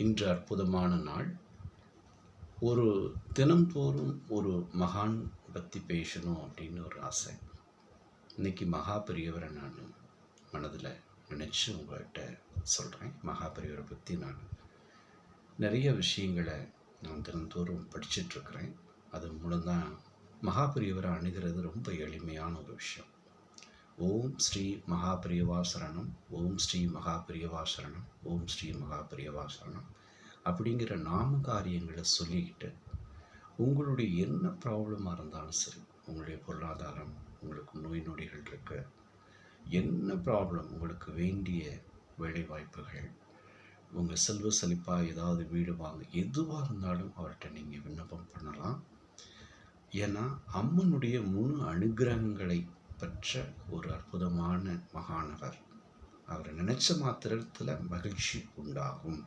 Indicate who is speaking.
Speaker 1: இன்று அற்புதமான நாள். ஒரு தினம்தோறும் ஒரு மகான் பற்றி பேசணும் அப்படின்னு ஒரு ஆசை. இன்றைக்கி மகா பெரியவரை நான் மனதில் நினச்சி உங்கள்கிட்ட சொல்கிறேன். மகா பெரியவரை பற்றி நான் நிறைய விஷயங்களை நான் தினந்தோறும் படிச்சிட்ருக்கிறேன். அது மூலம்தான் மகா பெரியவரை அணுகிறது ரொம்ப எளிமையான ஒரு விஷயம். ஓம் ஸ்ரீ மகா பெரியவா சரணம், ஓம் ஸ்ரீ மகா பெரியவா சரணம், ஓம் ஸ்ரீ மகா பெரியவா சரணம் அப்படிங்கிற நாம காரியங்களை சொல்லிக்கிட்டு உங்களுடைய என்ன ப்ராப்ளமாக இருந்தாலும் சரி, உங்களுடைய பொருளாதாரம், உங்களுக்கு நோய் நொடிகள் இருக்கு, என்ன ப்ராப்ளம், உங்களுக்கு வேண்டிய வேலை வாய்ப்புகள், உங்கள் செல்வ செழிப்பாக ஏதாவது வீடு வாங்க, எதுவாக இருந்தாலும் அவர்கிட்ட நீங்கள் விண்ணப்பம் பண்ணலாம். ஏன்னா அம்மனுடைய முழு அனுகிரகங்களை பெற்ற ஒரு அற்புதமான மகானவர். அவரை நினைச்ச மாத்திரத்தில் மகிழ்ச்சி உண்டாகும்.